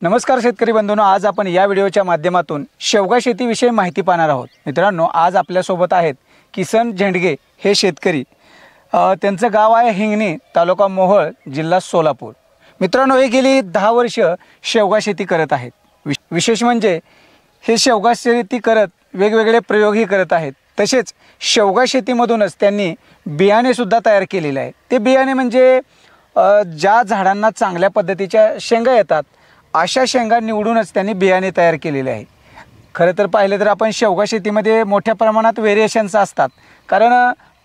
नमस्कार शेतकरी बंधूंनो, आज आपण या व्हिडिओच्या माध्यमातून शेवगा शेतीविषयी माहिती पाहणार आहोत। मित्रांनो, आज आपल्यासोबत आहेत किसन झेंडगे हे शेतकरी। त्यांचं गाव आहे हिंगणी, तालुका मोहोळ, जिल्हा सोलापूर। मित्रांनो, हे गेली 10 वर्ष शेवगा शेती करत आहेत। विशेष म्हणजे हे शेवगा शेती करत वेगवेगळे प्रयोगही करत आहेत। तसेच शेवगा शेतीमधूनच त्यांनी बियाणे सुद्धा तयार केलेले आहे। ते बियाणे म्हणजे ज्या झाडांना चांगल्या पद्धतीच्या शेंगा येतात अशा शेंगा निवडूनच त्यांनी बियाणे तयार केलेले आहे। खरं तर पाहिलं तर आपण शेवगा शेतीमध्ये मोठ्या प्रमाणात व्हेरिएशन्स असतात, कारण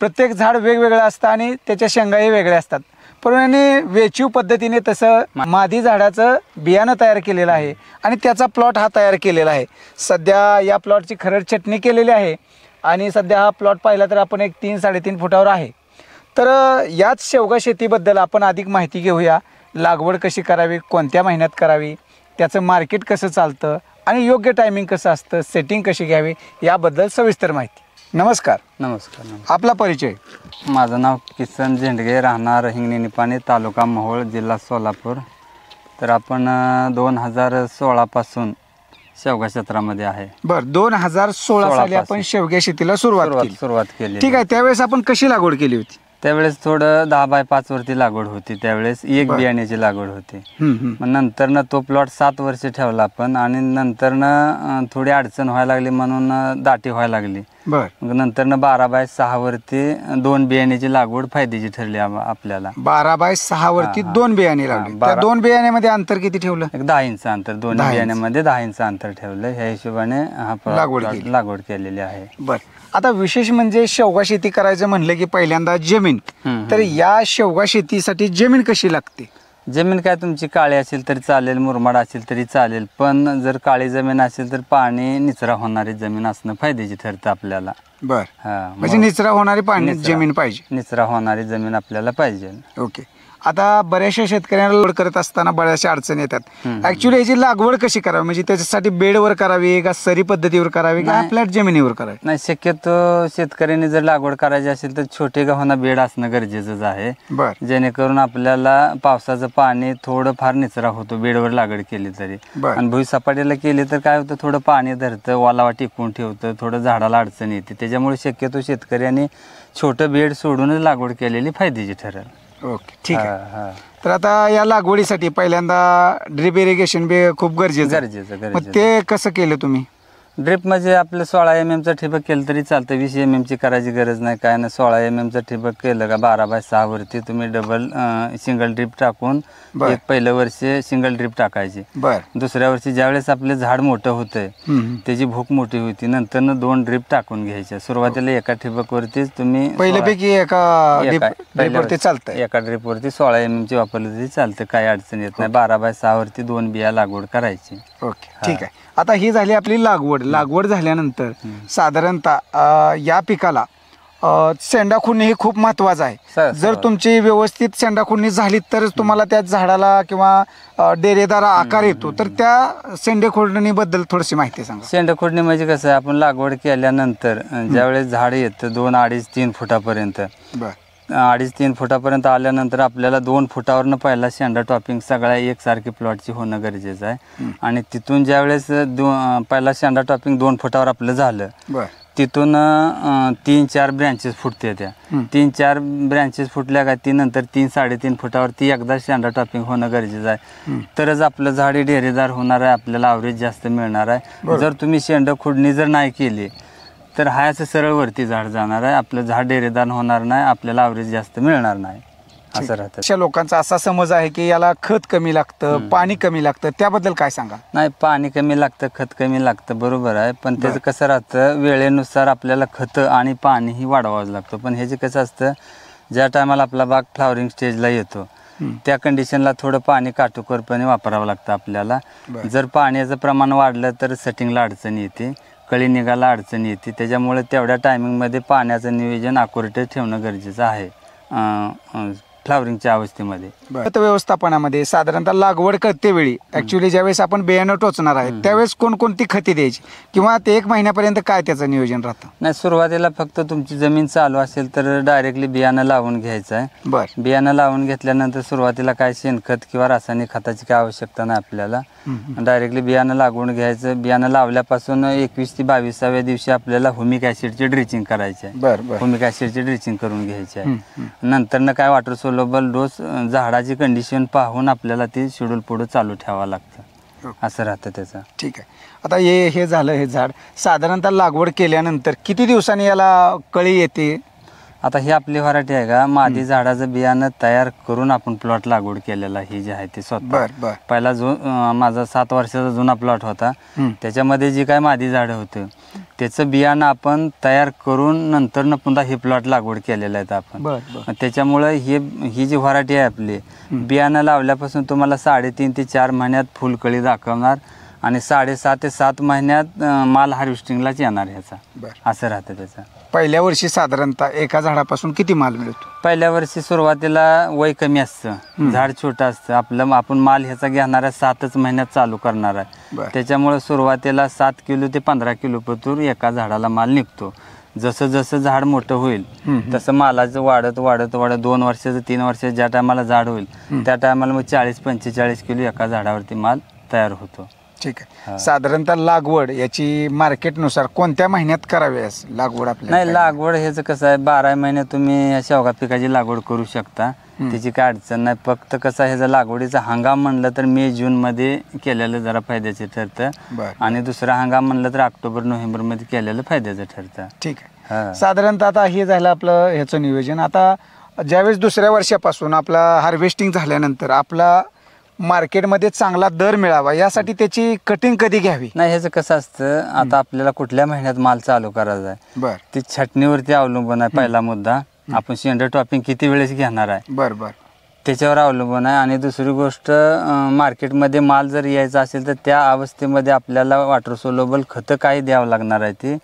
प्रत्येक झाड वेगवेगळं असतं आणि त्याच्या शेंगाही वेगळ्या असतात। पण यांनी वेचीव पद्धतीने तसं मादी झाडाचं बियाणं तयार केलेलं आहे आणि त्याचा प्लॉट हा तयार केलेला आहे। सध्या या प्लॉटची खरड छटणी केलेली आहे आणि सध्या हा प्लॉट पाहिला तर आपण एक 3-3.5 फुटावर आहे। तर याच शेवगा शेतीबद्दल आपण अधिक माहिती घेऊया। लागवड कशी करावी, कोणत्या महिन्यात करावी, त्याचं मार्केट कसं चालतं आणि योग्य टायमिंग कसं असतं, सेटिंग कशी घ्यावी याबद्दल सविस्तर माहिती। नमस्कार। नमस्कार। आपला परिचय? माझं नाव किसन झेंडगे, राहणार हिंगणी निपाणी, तालुका मोहोळ, जिल्हा सोलापूर। तर आपण 2016 पासून शेवगा क्षेत्रामध्ये आहे। बरं, 2016 साली आपण शेवगा शेतीला सुरुवात केली। ठीक आहे, त्यावेळेस आपण कशी लागवड केली होती? त्यावेळेस थोडं 10x5 वरती लागवड होती। त्यावेळेस एक बियाण्याची लागवड होती। मग नंतरनं तो प्लॉट 7 वर्ष ठेवला आपण आणि नंतरनं थोडी अडचण व्हायला लागली म्हणून दाटी व्हायला लागली। मग नंतरनं 12x6 वरती 2 बियाण्याची लागवड फायद्याची ठरली आपल्याला। 12x6 वरती 2 बियाणे लावले। त्या 2 बियाण्यामध्ये अंतर किती ठेवलं? एक 10 इंच अंतर, 2 बियाण्यामध्ये 10 इंच अंतर ठेवलं। ह्या हिशोबाने लागवड केलेली आहे। बरं, आता विशेष म्हणजे शेवगा शेती करायचं म्हणलं की पहिल्यांदा जमीन। तर या शेवगा शेतीसाठी जमीन कशी लागते? जमीन काय तुमची काळी असेल तरी चालेल, मुरमाड असेल तरी चालेल, पण जर काळी जमीन असेल तर पाणी निचरा होणारी जमीन असणं फायद्याची ठरतं आपल्याला। बरं, म्हणजे निचरा होणारी पाणी जमीन पाहिजे, निचरा होणारी जमीन आपल्याला पाहिजे। ओके। आता बऱ्याचशा शेतकऱ्यांना लागवड करत असताना बऱ्याचशा अडचणी येतात। ऍक्च्युली याची लागवड कशी करावी, म्हणजे त्याच्यासाठी बेडवर करावी का सरी पद्धतीवर करावी का फ्लॅट जमिनीवर करावी? नाही, शक्यतो शेतकऱ्यांनी जर लागवड करायची असेल तर छोटे गव्हाणा बेड असणं गरजेचंच आहे, जेणेकरून आपल्याला पावसाचं पाणी थोडं फार निचरा होतो बेडवर लागवड केली तरी। आणि भुईसपाटीला केली तर काय होतं, थोडं पाणी धरतं, वालावा टिकून ठेवतं, थोडं झाडाला अडचण येते। त्याच्यामुळे शक्यतो शेतकऱ्यांनी छोटं बेड सोडूनच लागवड केलेली फायद्याची ठरेल। ओके, ठीक आहे। तर आता या लागवडीसाठी पहिल्यांदा ड्रिप इरिगेशन बी खूप गरजेचं। मग ते कसं केलं तुम्ही? ड्रिप म्हणजे आपलं 16 mm चं ठिबक केलं तरी चालतं, 20 mm ची करायची गरज नाही काय नाही। 16 mm चं ठिबक केलं का 12x6 वरती तुम्ही डबल सिंगल ड्रिप टाकून एक पहिलं वर्ष सिंगल ड्रिप टाकायची। दुसऱ्या वर्षी ज्यावेळेस आपलं झाड मोठं होतंय, त्याची भूक मोठी होती, नंतर 2 ड्रिप टाकून घ्यायच्या। सुरुवातीला एका ठिबक वरतीच तुम्ही पहिल्यापैकी एका ड्रिप वरती 16 mm ची वापरली तरी चालतं, काही अडचण येत नाही। 12x6 वरती 2 बिया लागवड करायची। ओके, ठीक आहे। आता ही झाली आपली लागवड झाल्यानंतर साधारणतः या पिकाला शेंडाखुरणी ही खूप महत्वाचं आहे। जर तुमची व्यवस्थित शेंडाखुरणी झाली तरच तुम्हाला त्या झाडाला किंवा डेरेदार आकार येतो। तर त्या शेंडेखुरणी थोडीशी माहिती सांगा। शेंडेखुरणी म्हणजे कसं आहे, आपण लागवड केल्यानंतर ज्यावेळेस झाड येतं 2, 2.5, 3 फुटापर्यंत, 2.5-3 फुटापर्यंत आल्यानंतर आपल्याला 2 फुटावरनं पहिला शेंडा टॉपिंग सगळ्या एकसारखी प्लॉटची होणं गरजेचं आहे। आणि तिथून ज्यावेळेस पहिला शेंडा टॉपिंग 2 फुटावर आपलं झालं, तिथून 3-4 ब्रँचेस फुटते। त्या 3-4 ब्रँचेस फुटल्या का ती नंतर 3-3.5 फुटावरती एकदा शेंडा टॉपिंग होणं गरजेचं आहे, तरच आपलं झाड डेरेदार होणार आहे, आपल्याला ॲव्हरेज जास्त मिळणार आहे। जर तुम्ही शेंडखुरणी जर नाही केली तर हा असं सरळ वरती झाड जाणार आहे, आपलं झाड डेरेदार होणार नाही, आपल्याला ॲव्हरेज जास्त मिळणार नाही, असं राहतं। अशा लोकांचा असा समज आहे की याला खत कमी लागतं, पाणी कमी लागतं, त्याबद्दल काय सांगा? नाही, पाणी कमी लागतं, खत कमी लागतं, बरोबर आहे, पण त्याचं कसं राहतं, वेळेनुसार आपल्याला खतं आणि पाणीही वाढवावं लागतं। पण ह्याचे कसं असतं, ज्या टायमाला आपला बाग फ्लावरिंग स्टेजला येतो त्या कंडिशनला थोडं पाणी काटेकोरपणे वापरावं लागतं आपल्याला। जर पाण्याचं प्रमाण वाढलं तर सेटिंगला अडचण येते, कळी निघायला अडचण येते। त्याच्यामुळे तेवढ्या टायमिंगमध्ये पाण्याचं नियोजन अॅक्युरेट ठेवणं गरजेचं आहे फ्लावरिंगच्या अवस्थेमध्ये. खत व्यवस्थापनामध्ये साधारणतः लागवड करते वेळी ऍक्च्युली ज्यावेळेस आपण बियाणं टोचणार आहे त्यावेळेस कोणकोणती खते द्यायची किंवा ते 1 महिन्यापर्यंत काय त्याचं नियोजन राहतं? नाही, सुरुवातीला फक्त तुमची जमीन चालू असेल तर डायरेक्टली बियाणं लावून घ्यायचं आहे. बरं. बियाणं लावून घेतल्यानंतर सुरुवातीला काय शेणखत किंवा रासायनिक खताची काय आवश्यकता नाही आपल्याला. डायरेक्टली बियाणं लागवून घ्यायचं. बियाणं लावल्यापासून 21 ते 22व्या दिवशी आपल्याला ह्युमिक ऍसिडची ड्रिचिंग करायची आहे. ह्युमिक ऍसिडची ड्रिचिंग करून घ्यायची आहे. नंतर काय वॉटर सोल्युबल डोस झाडाची कंडिशन पाहून आपल्याला ते शेड्यूल पुढे चालू ठेवावं लागतं. असं राहतं त्याचं. ठीक आहे. आता हे झालं, हे झाड साधारणतः लागवड केल्यानंतर किती दिवसांनी याला कळी येते? आता ही आपली व्हरायटी आहे का, मादी झाडाचं बियाणं तयार करून आपण प्लॉट लागवड केलेला ही जे आहे ते स्वतः. पहिला जो माझा 7 वर्षाचा जुना प्लॉट होता त्याच्यामध्ये जी काय मादी झाडं होतं त्याचं बियाणं आपण तयार करून नंतर पुन्हा हे प्लॉट लागवड केलेलं आहे आपण. त्याच्यामुळं ही जी व्हरायटी आहे आपली, बियाणं लावल्यापासून तुम्हाला 3.5 ते 4 महिन्यात फुलकळी दाखवणार आणि 6.5 ते 7 महिन्यात माल हार्वेस्टिंगलाच येणार ह्याचा. असं राहतं त्याचं. पहिल्या वर्षी साधारणतः एका झाडापासून किती माल मिळतो? पहिल्या वर्षी सुरुवातीला वय कमी असतं, झाड छोटं असतं आपलं. आपण माल ह्याचा घेणार आहे 7च महिन्यात चालू करणार आहे. त्याच्यामुळे सुरुवातीला 7 किलो ते 15 किलो पतूर एका झाडाला माल निघतो. जसं जसं झाड मोठं होईल तसं मालाचं वाढत 2 वर्षाचं 3 वर्षाचं ज्या टायमाला झाड होईल त्या टायमाला मग 40-45 किलो एका झाडावरती माल तयार होतो. ठीक आहे. साधारणतः लागवड याची मार्केटनुसार कोणत्या महिन्यात करावी लागवड आपल्याला? नाही, लागवड ह्याचं कसं आहे, 12 महिने तुम्ही शेवगा पिकाची लागवड करू शकता, त्याची काय अडचण नाही. फक्त कसं ह्याचा लागवडीचा हंगाम म्हणलं तर मे-जून मध्ये केलेलं जरा फायद्याचं ठरतं आणि दुसरा हंगाम म्हणलं तर ऑक्टोबर-नोव्हेंबर मध्ये केलेलं फायद्याचं ठरतं. ठीक आहे. साधारणतः आता हे झालं आपलं ह्याचं नियोजन. आता ज्यावेळेस दुसऱ्या वर्षापासून आपला हार्वेस्टिंग झाल्यानंतर आपला मार्केटमध्ये चांगला दर मिळावा यासाठी त्याची कटिंग कधी घ्यावी? नाही, ह्याचं कसं असतं, आता आपल्याला कुठल्या महिन्यात माल चालू करायचा आहे ती छाटणीवरती अवलंबून आहे. पहिला मुद्दा, आपण शेंडर टॉपिंग किती वेळेस घेणार आहे त्याच्यावर अवलंबून आहे. आणि दुसरी गोष्ट, मार्केटमध्ये माल जर यायचा असेल तर त्या अवस्थेमध्ये आपल्याला वॉटर सोल्युबल खतं काय द्यावं लागणार आहे ती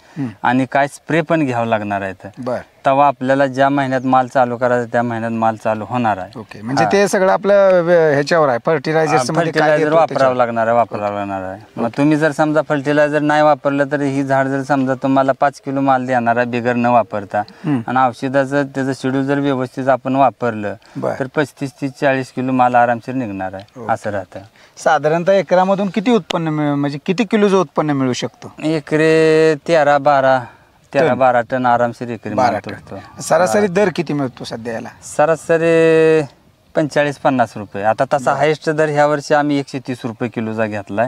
आणि काय स्प्रे पण घ्यावं लागणार आहे. तेव्हा आपल्याला ज्या महिन्यात माल चालू करायचा त्या महिन्यात माल चालू होणार आहे. ओके. म्हणजे ते सगळं आपलं ह्याच्यावर आहे, फर्टिलायझर वापरावं लागणार आहे. मग तुम्ही जर समजा फर्टिलायझर नाही वापरलं तर ही झाड जर समजा तुम्हाला 5 किलो माल देणार आहे बिगर न वापरता आणि औषधाचं त्याचं शेड्यूल जर व्यवस्थित आपण वापरलं तर 35 ते 40 किलो माल आरामशीर निघणार आहे. असं राहतं. साधारणतः एकरामधून किती उत्पन्न म्हणजे किती किलोचं उत्पन्न मिळू शकतं? एकरी 13-12 टन आरामशीर एकरी मिळतो. सरासरी दर किती मिळतो सध्या याला? सरासरी 45-50 रुपये. आता तसा हायेस्ट दर ह्या वर्षी आम्ही 130 रुपये किलोचा घेतलाय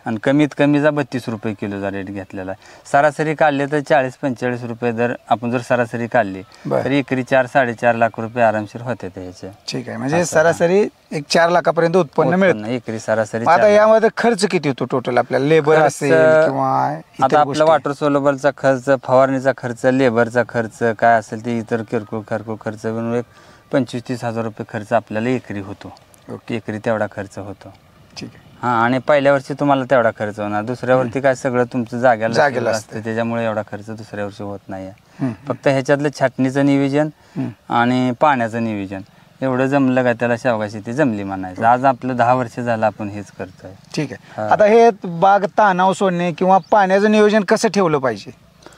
आणि कमीत कमीचा 32 रुपये किलोचा रेट घेतलेला आहे. सरासरी काढले तर 40-45 रुपये दर आपण जर सरासरी काढली तर एकरी 4-4.5 लाख रुपये आरामशीर होते त्याचे. ठीक आहे. म्हणजे सरासरी 4 लाखापर्यंत उत्पन्न मिळतं एकरी सरासरी. आता यामध्ये खर्च किती होतो टोटल आपल्याला? लेबर असेल किंवा आता आपला वॉटर सोल्युबलचा खर्च, फवारणीचा खर्च, लेबरचा खर्च काय असेल ते इतर किरकोळ खर्च म्हणून एक 25-30 हजार रुपये खर्च आपल्याला एकरी होतो. एकरी तेवढा खर्च होतो. ठीक आहे. हां, आणि पहिल्या वर्षी तुम्हाला तेवढा खर्च होणार, दुसऱ्या वर्षी काय सगळं तुमचं जागेला असतं त्याच्यामुळे एवढा खर्च दुसऱ्या वर्षी होत नाही. फक्त ह्याच्यातलं छाटणीचं नियोजन आणि पाण्याचं नियोजन एवढं जमलं का त्याला शेवगा शेती जमली म्हणायचं. आज आपलं 10 वर्ष झालं आपण हेच करतोय. ठीक आहे. आता हे बाग ताणावर सोडणे किंवा पाण्याचं नियोजन कसं ठेवलं पाहिजे?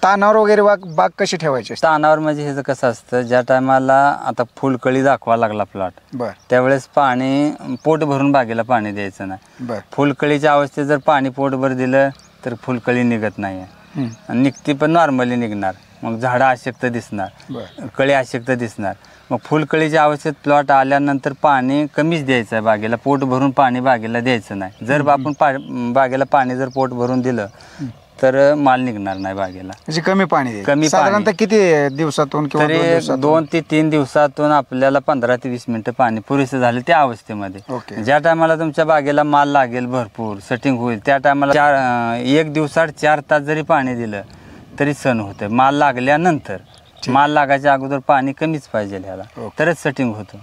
तानावर वगैरे बाग कशी ठेवायची? तानावर म्हणजे ह्याचं कसं असतं, ज्या टायमाला आता फुलकळी दाखवा लागला प्लॉट त्यावेळेस पाणी पोट भरून बागेला पाणी द्यायचं नाही. फुलकळीच्या अवस्थेत जर पाणी पोटभर दिलं तर फुलकळी निघत नाही, निघती पण नॉर्मली निघणार. मग झाडं अशक्त दिसणार, कळी अशक्त दिसणार. मग फुलकळीच्या अवस्थेत प्लॉट आल्यानंतर पाणी कमीच द्यायचं आहे बागेला, पोट भरून पाणी बागेला द्यायचं नाही. जर आपण बागेला पाणी जर पोट भरून दिलं तर माल निघणार नाही बागेला. म्हणजे कमी पाणी साधारणतः किती दिवसातून? तरी 2 ते 3 दिवसातून आपल्याला 15 ते 20 मिनिटं पाणी पुरेसं झालं त्या अवस्थेमध्ये. ज्या टायमाला तुमच्या बागेला माल लागेल भरपूर सेटिंग होईल त्या टायमाला 1 दिवसात 4 तास जरी पाणी दिलं तरी सण होतं. माल लागल्यानंतर, माल लागायच्या अगोदर पाणी कमीच पाहिजे ह्याला तरच सेटिंग होतं.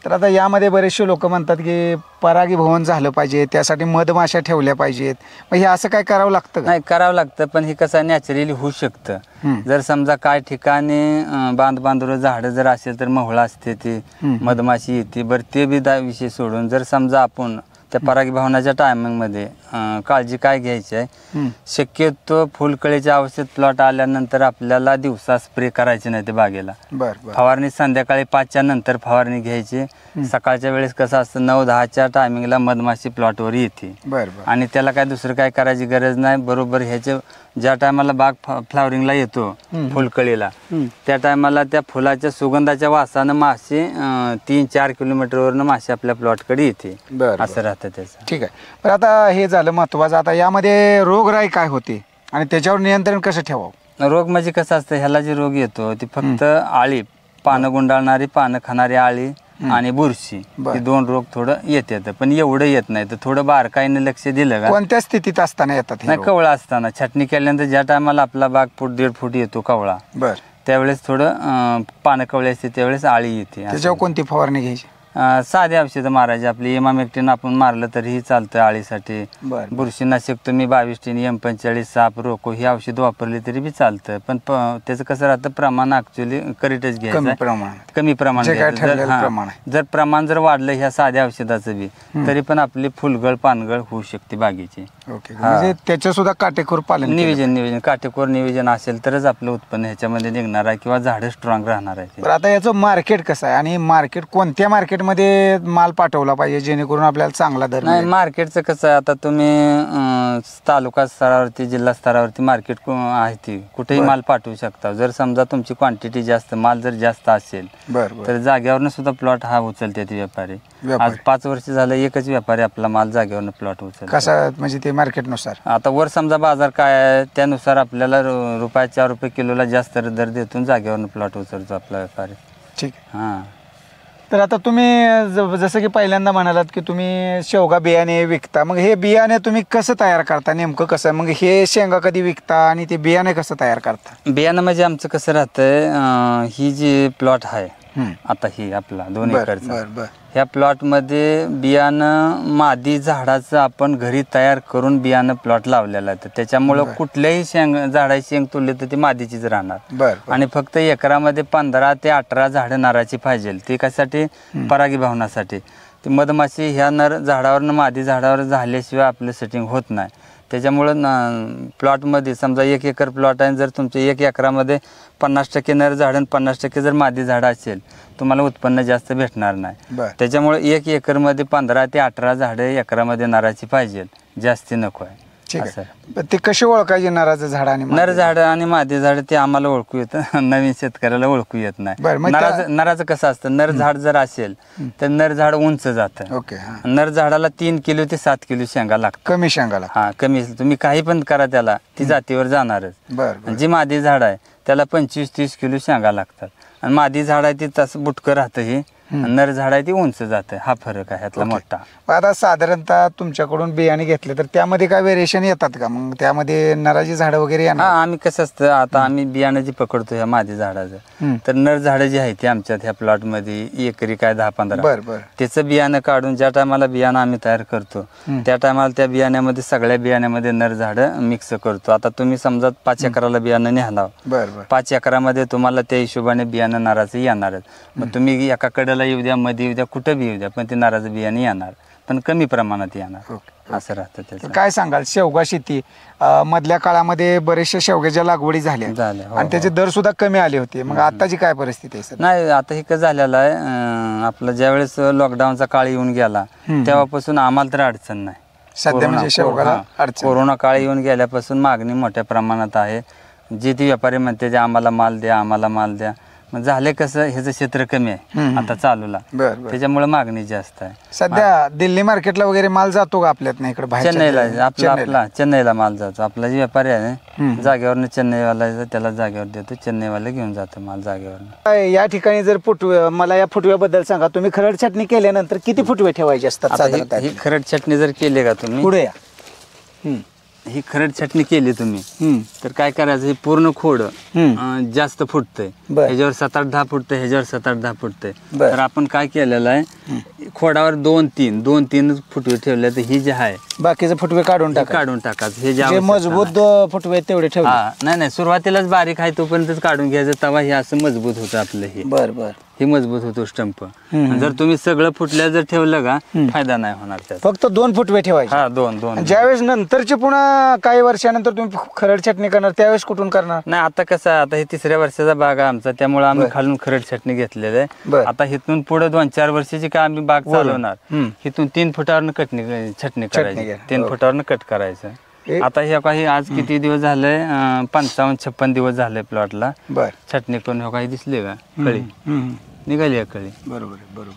तर आता यामध्ये बरेचसे लोक म्हणतात की परागीभवन झालं पाहिजे, त्यासाठी मधमाशा ठेवल्या पाहिजेत, मग हे असं काय करावं लागतं का? नाही, करावं लागतं, पण हे कसं नॅचरली होऊ शकतं. जर समजा काय ठिकाणी बांधून झाडं जर असेल तर मोहळा असते, ती मधमाशी येते, बरं ते बी विषय सोडून जर समजा आपण त्या परागीभवनाच्या टायमिंगमध्ये काळजी काय घ्यायची आहे, शक्यतो फुलकळीच्या औषध प्लॉट आल्यानंतर आपल्याला दिवसा स्प्रे करायचे नाही ते बागेला. फवारणी संध्याकाळी 5च्या नंतर फवारणी घ्यायची. सकाळच्या वेळेस कसं असतं 9-10च्या टायमिंगला मधमाशी प्लॉटवर येते आणि त्याला काय दुसरं काय करायची गरज नाही. बरोबर ह्याचे ज्या टायमाला बाग फ्लावरिंगला येतो फुलकळीला, त्या टायमाला त्या फुलाच्या सुगंधाच्या वासानं मासे 3-4 किलोमीटरवरनं मासे आपल्या प्लॉटकडे येते. असं राहतं त्याचं. ठीक आहे. पण आता हे झालं महत्वाचं. आता यामध्ये रोगराई काय होते आणि त्याच्यावर नियंत्रण कसं ठेवावं? रोग म्हणजे कसं असतं, ह्याला जे रोग येतो ती फक्त आळी, पानं गुंडाळणारी, पानं खाणारी आळी आणि बुरशी, हे 2 रोग थोडं येतात, पण एवढं येत नाही. तर थोडं बारकाईने लक्ष दिलं का. कोणत्या स्थितीत असताना येतात? नाही, कवळा असताना छाटणी केल्यानंतर ज्या टायमाला आपला बाग 1.5 फूट येतो कवळा, त्यावेळेस थोडं पानं कवळे असते, त्यावेळेस आळी येते. त्याच्यावर कोणती फवारणी घ्यायची? साधे औषधं मारायचे आपली. इमामेक्टिन आपण मारलं तरीही चालतं आळीसाठी. बुरशीनाशक तुम्ही 22 M45 साप रोको ही औषध वापरली तरी बी चालतं, पण त्याचं कसं राहतं, प्रमाण ऍक्च्युअली करीटच घ्यायचं, कमी प्रमाण. जर प्रमाण जर वाढलं ह्या साध्या औषधाचं बी, तरी पण आपली फुलगळ पानगळ होऊ शकते बागेची. म्हणजे त्याचं सुद्धा काटेकोर पालन, नियोजन काटेकोर नियोजन असेल तरच आपलं उत्पन्न ह्याच्यामध्ये निघणार आहे किंवा झाडं स्ट्रॉंग राहणार आहे. आता याचं मार्केट कसं आहे आणि मार्केट कोणत्या मार्केट मध्ये माल पाठवला पाहिजे जेणेकरून आपल्याला चांगला दर? नाही, मार्केटचं कसं आहे, आता तुम्ही तालुका स्तरावरती, जिल्हा स्तरावरती मार्केट आहे, ती कुठेही माल पाठवू शकता. जर समजा तुमची क्वांटिटी जास्त, माल जर जास्त असेल तर जागेवरनं सुद्धा प्लॉट हा उचलते ते व्यापारी. आज 5 वर्ष झालं एकच व्यापारी आपला माल जागेवरनं प्लॉट उचलतो. कसा म्हणजे ते मार्केटनुसार? आता वर समजा बाजार काय आहे त्यानुसार आपल्याला ₹4 किलोला जास्त दर देतून जागेवरनं प्लॉट उचलतो आपला व्यापारी. ठीक. हां. तर आता तुम्ही जसं की पहिल्यांदा म्हणालात की तुम्ही शेवगा बियाणे विकता, मग हे बियाणे तुम्ही कसं तयार करता, नेमकं कसं? मग हे शेंगा कधी विकता आणि ते बियाणे कसं तयार करता? बियाणं म्हणजे आमचं कसं राहतंय, ही जी प्लॉट आहे आता ही आपला 2 एकरचा, ह्या प्लॉटमध्ये बियाणं मादी झाडाचं आपण घरी तयार करून बियाणं प्लॉट लावलेलं आहे. त्याच्यामुळं कुठल्याही झाडाची शेंग तोडली तर ती मादीचीच राहणार. आणि फक्त एकरामध्ये 15 ते 18 झाडं नाराची पाहिजे. ती कशासाठी? परागीभवनासाठी. ती मधमाशी ह्या नर झाडावरनं मादी झाडावर झाल्याशिवाय आपलं सेटिंग होत नाही. त्याच्यामुळं प्लॉटमध्ये समजा 1 एकर प्लॉट आहे, जर तुमच्या 1 एकरामध्ये 50% नर झाड आणि 50% जर मादी झाडं असेल, तुम्हाला उत्पन्न जास्त भेटणार नाही. त्याच्यामुळे 1 एकरमध्ये 15 ते 18 झाडं एकरामध्ये नाराची पाहिजे, जास्ती नको आहे. ते कशी ओळखायची नराचं झाड आणि नर झाड आणि मादी झाड? ते आम्हाला ओळखू येतं, नवीन शेतकऱ्याला ओळखू येत नाही. नराचं कसं असतं, नर झाड जर असेल तर नर झाड उंच जातं. नर झाडाला 3 किलो ते 7 किलो शेंगा लागतात, कमी शेंगाला. हा, कमी. तुम्ही काही पण करा त्याला, ती जातीवर जाणारच. जी मादी झाड आहे त्याला 25-30 किलो शेंगा लागतात, आणि मादी झाड आहे ती तसं बुटकं राहतं, हे नर झाड आहे ती उंच जाते. हा फरक आहे ह्यातला मोठा. आता साधारणतः तुमच्याकडून बियाणे घेतले तर त्यामध्ये काय व्हेरिएशन येतात का? मग त्यामध्ये नराची झाडं वगैरे? हा, आम्ही कसं असतं, आता आम्ही बियाणं जे पकडतो ह्या मादी झाडाचं, तर नर झाडं जी आहे ती आमच्यात ह्या प्लॉटमध्ये एकरी काय 10-15, त्याचं बियाणं काढून ज्या टायमाला बियाणं आम्ही तयार करतो त्या टायमाला त्या बियाण्यामध्ये सगळ्या बियाण्यामध्ये नर झाडं मिक्स करतो. आता तुम्ही समजा 5 एकराला बियाणं न्याला, 5 एकरामध्ये तुम्हाला त्या हिशोबाने बियाणं नाराचं येणारच. मग तुम्ही एका कडेला येऊ द्या, मध्ये येऊ द्या, कुठं बी येऊ द्या, पण ते नाराचं बियाणे येणार, पण कमी प्रमाणात येणार. असं राहतं त्याचं. काय सांगाल, शेवगा शेती मधल्या काळामध्ये बरेचशा शेवग्याच्या लागवडी झाल्या आणि त्याचे दर सुद्धा कमी आले होते, मग आताची काय परिस्थिती आहे? नाही, आता हे कसं झालेलं आहे, आपलं ज्यावेळेस लॉकडाऊनचा काळ येऊन गेला तेव्हापासून आम्हाला तर अडचण नाही सध्या. म्हणजे शेवगाला कोरोना काळ येऊन गेल्यापासून मागणी मोठ्या प्रमाणात आहे. जे ती व्यापारी म्हणते जे आम्हाला माल द्या, आम्हाला माल द्या. मग झाले कसं, ह्याचं क्षेत्र कमी आहे आता चालूला, त्याच्यामुळे मागणी जास्त आहे. सध्या दिल्ली मार्केटला वगैरे माल जातो का आपल्यात? नाही, इकडे चेन्नईला आपला चेन्नईला माल जातो. आपला जे व्यापारी आहे जागेवरनं चेन्नईवाला त्याला जागेवर देतो, चेन्नईवाला घेऊन जातो माल जागेवर. या ठिकाणी जर फुटवे, मला या फुटव्याबद्दल सांगा, तुम्ही खरड छाटणी केल्यानंतर किती फुटवे ठेवायचे असतात? ही खरड छाटणी जर केली का तुम्ही, पुढे या, ही खरड छटणी केली तुम्ही तर काय करायचं, हे पूर्ण खोड जास्त फुटतंय, ह्याच्यावर 7-8-10 फुटतंय, ह्याच्यावर 7-8-10 फुटतंय. तर आपण काय केलेलं आहे, खोडावर 2-3 फुटवे ठेवले, तर ही जे आहे बाकीचे फुटवे काढून टाकायचं. हे जे मजबूत फुटवे तेवढे ठेवले. नाही सुरुवातीलाच बारीक आहे तोपर्यंतच काढून घ्यायचं, तेव्हा हे असं मजबूत होतं आपलं. हे बरं हे मजबूत होतो स्टंप. जर तुम्ही सगळं फुटल्या जर ठेवलं का फायदा नाही होणार त्याचा. फक्त 2 फुटवे ठेवायचे. हा 2 ज्यावेळेस नंतरचे पुन्हा काही वर्षानंतर तुम्ही खरड छटणी करणार त्यावेळेस कुठून करणार? नाही आता कसं आहे, आता हे 3ऱ्या वर्षाचा बाग आहे आमचा, त्यामुळे आम्ही खालून खरड छटणी घेतलेलं आहे. आता इथून पुढे 2-4 वर्षाची काय आम्ही बाग चालवणार, इथून 3 फुटावरनं छटणी करायची, 3 फुटावरनं कट करायचं. आता हे काही आज किती दिवस झाले, 55-56 दिवस झाले प्लॉटला छटणी करून. हे काही दिसले का कळी निघाली, कळी बरोबर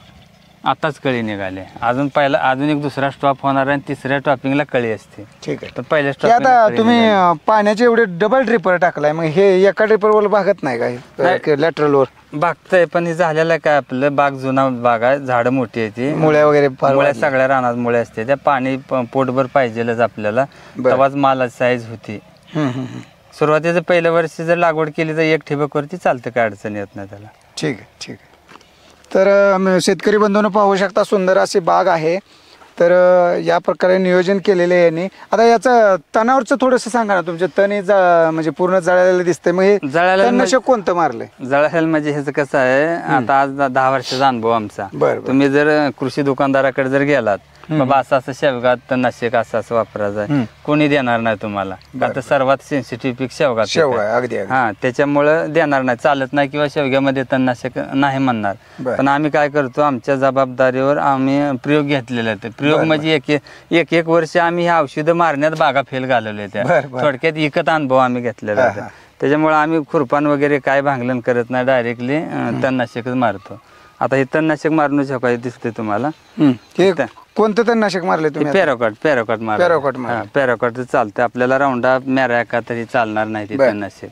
आताच कळी निघाले. अजून एक दुसरा स्टॉप होणार आहे, 3ऱ्या टॉपिंगला कळी असते. ठीक आहे. तर पहिल्या स्टॉप आता तुम्ही पाण्याचे एवढे डबल ड्रिपर टाकलाय, मग हे एका ड्रिपरवर भागत नाही काय? लॅटरलवर भागतंय, पण हे झालेलं काय, आपलं बाग जुना बाग आहे, झाडं मोठी आहे, ती मुळ्या वगैरे मुळ्या सगळ्या रानात मुळे असते, त्या पाणी पोटभर पाहिजेलच आपल्याला, तेव्हाच मालाची साईज होती. सुरुवातीचं पहिल्या वर्षी जर लागवड केली तर 1 ठिबकवरती चालतं, काय अडचण येत नाही त्याला. ठीक आहे. तर शेतकरी बंधूंनो पाहू शकता, सुंदर अशी बाग आहे. तर या प्रकारे नियोजन केलेले आहे यांनी. आता याचं तणावरचं थोडंसं सांगा ना, तुमच्या तणी म्हणजे पूर्ण जळालेलं दिसतंय, मग हे तणनाशक कोणतं मारलंय? जळालेलं म्हणजे ह्याचं कसं आहे, आता आज 10 वर्षाचा अनुभव आमचा. तुम्ही जर कृषी दुकानदाराकडे जर गेलात, बाबा असं शेवगा तणनाशक असं वापरायचं आहे, कोणी देणार नाही तुम्हाला, का तर सर्वात सेन्सिटिव्ह पीक शेवगा. हा, त्याच्यामुळं देणार नाही, चालत नाही, किंवा शेवग्यामध्ये तणनाशक नाही म्हणणार. पण आम्ही काय करतो, आमच्या जबाबदारीवर आम्ही प्रयोग घेतलेले आहेत. प्रयोग म्हणजे एक वर्ष आम्ही हे औषधं मारण्यात बागा फेल घालवले, त्या थोडक्यात एकच अनुभव आम्ही घेतलेला आहे. त्याच्यामुळे आम्ही खुरपान वगैरे काय भांगलन करत नाही, डायरेक्टली तणनाशकच मारतो. आता हे तणनाशक मारून शकाय दिसते तुम्हाला. कोणतं तणनाशक मारले तुम्ही? पॅराकॉट चालतं आपल्याला. राऊंडा मॅराका तरी चालणार नाही ते तणनाशक.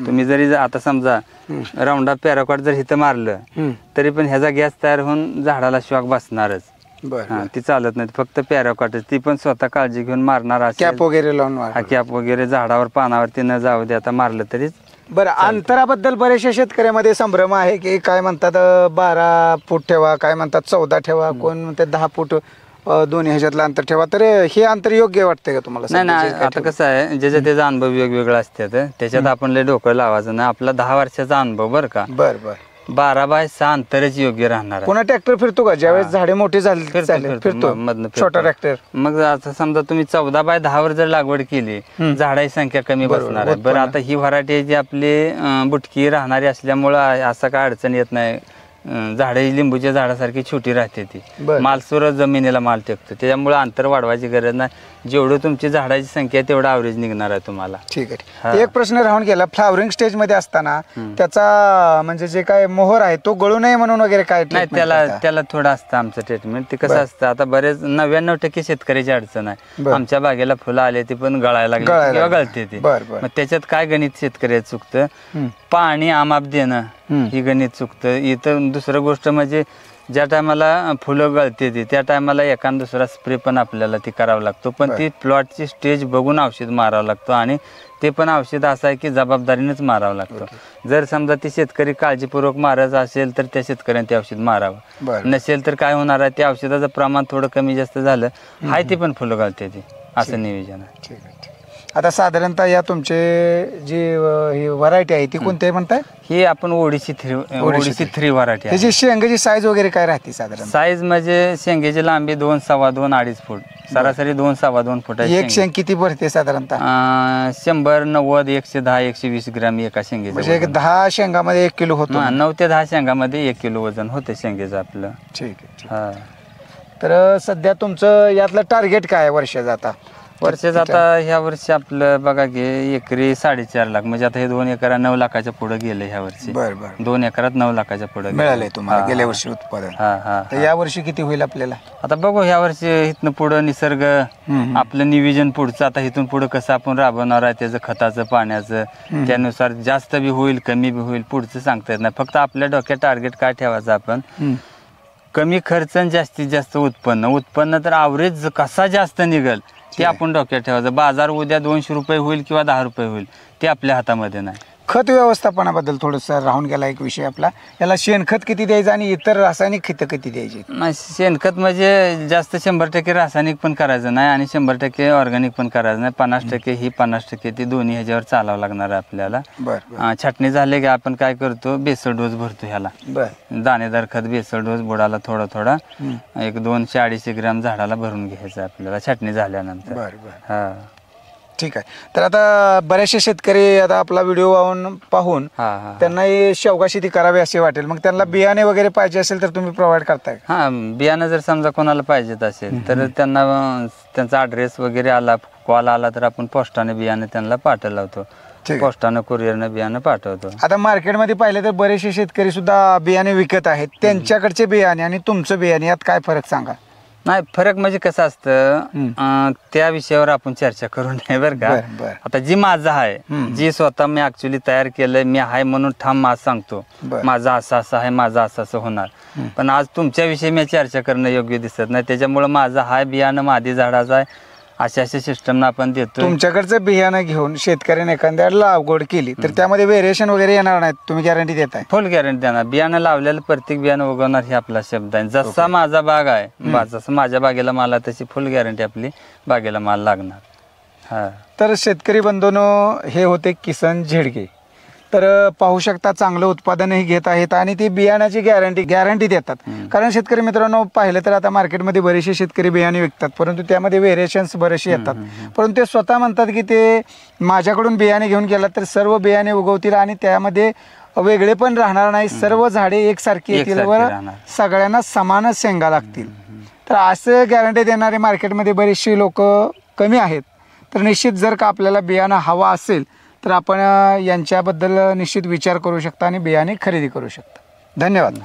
तुम्ही जरी आता समजा राऊंडा पॅराकॉट जर इथं मारलं तरी पण ह्याचा गॅस तयार होऊन झाडाला शॉक बसणारच. ती चालत नाही, फक्त पॅराकॉट, ती पण स्वतः काळजी घेऊन मारणार. कॅप वगैरे लावून, कॅप वगैरे झाडावर पानावरती न जाऊ दे, आता मारलं तरीच. बरं, अंतराबद्दल बऱ्याचशा शेतकऱ्यामध्ये संभ्रम आहे की काय म्हणतात 12 फूट ठेवा, काय म्हणतात 14 ठेवा, कोण म्हणतात 10 फूट दोन्ही ह्याच्यातलं अंतर ठेवा. तर हे अंतर योग्य वाटतंय का तुम्हाला? नाही, आता कसं आहे, ज्याचा त्याचा अनुभव वेगवेगळा असतात, त्याच्यात आपण लय डोकं लावायचं नाही. आपला 10 वर्षाचा अनुभव बरं का. 12/6 अंतरच योग्य राहणार. पुन्हा ट्रॅक्टर फिरतो का ज्यावेळेस झाडे मोठी झाली? फिरतो छोटा ट्रॅक्टर. मग आता समजा तुम्ही 14/10 वर जर लागवड केली, झाडाची संख्या कमी बसणार आहे. बरं, आता ही व्हरायटी जी आपली बुटकी राहणारी असल्यामुळं असं काय अडचण येत नाही. झाडं लिंबूच्या झाडासारखी छोटी राहते, ती मालसुर जमिनीला माल टेकतो, त्याच्यामुळे अंतर वाढवायची गरज नाही. जेवढं तुमची झाडाची संख्या तेवढं ॲव्हरेज निघणार आहे तुम्हाला. ठीक आहे. एक प्रश्न राहून गेला, फ्लावरिंग स्टेज मध्ये असताना त्याचा म्हणजे जे काय मोहर आहे तो गळू नये म्हणून वगैरे काय? नाही, त्याला थोडं असतं आमचं ट्रीटमेंट. ते कसं असतं, आता बरेच 99% शेतकऱ्याची अडचण आहे, आमच्या बागेला फुलं आले ती पण गळायला लागली किंवा गळते ती. मग त्याच्यात काय गणित शेतकऱ्याचं चुकतं, पाणी आमाप देणं ही गणित चुकतं. इथं दुसरं गोष्ट म्हणजे ज्या टायमाला फुलं गळते ती त्या टायमाला एखादा दुसरा स्प्रे पण आपल्याला ती करावा लागतो, पण ती प्लॉटची स्टेज बघून औषध मारावं लागतो. आणि ते पण औषध असं आहे की जबाबदारीनेच मारावं लागतं. जर समजा ती शेतकरी काळजीपूर्वक मारायचं असेल तर त्या शेतकऱ्याने ते औषध मारावं, नसेल तर काय होणार आहे, त्या औषधाचं प्रमाण थोडं कमी जास्त झालं हाय ती पण फुलं गळते ती, असं नियोजन आहे. आता साधारणतः या तुमचे जी व्हरायटी आहे ती कोणती म्हणताय? ही आपण ओडिसी 3 व्हरायटी आहे. त्याची शेंगाची साईज वगैरे काय राहते साधारण? साईज म्हणजे शेंगेची लांबी 2, 2.25, 2.5 फूट, सरासरी 2, 2.25 फूट. एक शेंग किती भरते साधारणतः? 100, 90, 110, 120 ग्रॅम एका शेंगेचं. म्हणजे 10 शेंगामध्ये 1 किलो होतो. 9 ते 10 शेंगामध्ये 1 किलो वजन होते शेंगेचं आपलं. ठीक आहे. तर सध्या तुमचं यातलं टार्गेट काय आहे वर्षाचं? आता ह्या वर्षी आपलं बघा की एकरी 4.5 लाख, म्हणजे आता हे 2 एकरात 9 लाखाच्या पुढे गेलं ह्या वर्षी. 2 एकरात 9 लाखाच्या पुढे मिळालंय तुम्हाला गेल्या वर्षी उत्पादन. तर या वर्षी किती होईल आपल्याला? आता बघू ह्या वर्षी इथनं पुढं निसर्ग आपलं नियोजन पुढचं, आता इथून पुढं कसं आपण राबवणार आहे त्याचं खताचं पाण्याचं, त्यानुसार जास्त बी होईल कमी बी होईल पुढचं सांगता येत नाही. फक्त आपल्या डोक्यात टार्गेट काय ठेवायचं आपण, कमी खर्च आणि जास्तीत जास्त उत्पन्न तर ॲव्हरेज कसा जास्त निघेल ते आपण डोक्यात ठेवायचं. बाजार उद्या 200 रुपये होईल किंवा 10 रुपये होईल ते आपल्या हातामध्ये नाही. खत व्यवस्थापनाबद्दल थोडंसं राहून गेला एक विषय आपला, याला शेणखत किती द्यायचं आणि इतर रासायनिक खतं किती द्यायची? नाही, शेणखत म्हणजे जास्त 100% रासायनिक पण करायचं नाही आणि 100% ऑर्गॅनिक पण करायचं नाही. 50% ही 50% ती दोन्ही ह्याच्यावर चालावं लागणार आहे आपल्याला. बरं छाटणी झाले की आपण काय करतो, बेसल डोस भरतो ह्याला. बरं दाणेदार खत बेसल डोस बुडाला थोडा थोडा एक 200-250 ग्रॅम झाडाला भरून घ्यायचं आपल्याला छाटणी झाल्यानंतर. बरं बरं हा ठीक आहे. तर आता बरेचसे शेतकरी आता आपला व्हिडिओ पाहून त्यांना शेवगा शेती करावी असे वाटेल, मग त्यांना बियाणे वगैरे पाहिजे असेल तर तुम्ही प्रोव्हाइड करताय? हा, बियाणं जर समजा कोणाला पाहिजेत असेल तर त्यांना त्यांचा ॲड्रेस वगैरे आला, कॉल आला तर आपण पोस्टाने बियाणे त्यांना पाठवतो. पोस्टानं कुरिअरनं बियाणं पाठवतो. आता मार्केटमध्ये पाहिलं तर बरेचसे शेतकरी सुद्धा बियाणे विकत आहेत, त्यांच्याकडचे बियाणे आणि तुमचं बियाणे यात काय फरक सांगा? नाही, फरक म्हणजे कसं असतं त्या विषयावर आपण चर्चा करू नये बरं का. आता जी माझं आहे, जी स्वतः मी ऍक्च्युली तयार केलंय, मी आहे म्हणून ठाम माझं सांगतो माझं असं असं आहे, माझं असं असं होणार. पण आज तुमच्याविषयी मी चर्चा करणं योग्य दिसत नाही. त्याच्यामुळे माझं हाय बियाणं मादी झाडाचं आहे अशा सिस्टमनं आपण देतो. तुमच्याकडचं बियाणं घेऊन शेतकऱ्याने एखाद्या लागवड केली तर त्यामध्ये व्हेरिएशन वगैरे येणार नाहीत, तुम्ही गॅरंटी देताय? फुल गॅरंटी देणार. बियाणं लावलेलं प्रत्येक बियाणं उगवणार हे आपला शब्द आहे. जसा माझा बाग आहे, जसं माझ्या बागेला माल आहे तशी फुल गॅरंटी आपली बागेला माल लागणार. हा, तर शेतकरी बंधूंनो, हे होते किसन झेडगे. तर पाहू शकता चांगलं उत्पादनही घेत आहेत आणि ती बियाण्याची गॅरंटी देतात. कारण शेतकरी मित्रांनो पाहिलं तर आता मार्केटमध्ये बरेचसे शेतकरी बियाणे विकतात, परंतु त्यामध्ये व्हेरिएशन्स बरेचसे येतात. परंतु ते स्वतः म्हणतात की ते माझ्याकडून बियाणे घेऊन गेला तर सर्व बियाणे उगवतील आणि त्यामध्ये वेगळे पण राहणार नाही, सर्व झाडे एकसारखी येतील व सगळ्यांना समानच शेंगा लागतील. तर असं गॅरंटी देणारे मार्केटमध्ये बरेचसे लोक कमी आहेत. तर निश्चित जर का आपल्याला बियाणं हवा असेल तर आपण यांच्याबद्दल निश्चित विचार करू शकता आणि बियाणे खरेदी करू शकता. धन्यवाद.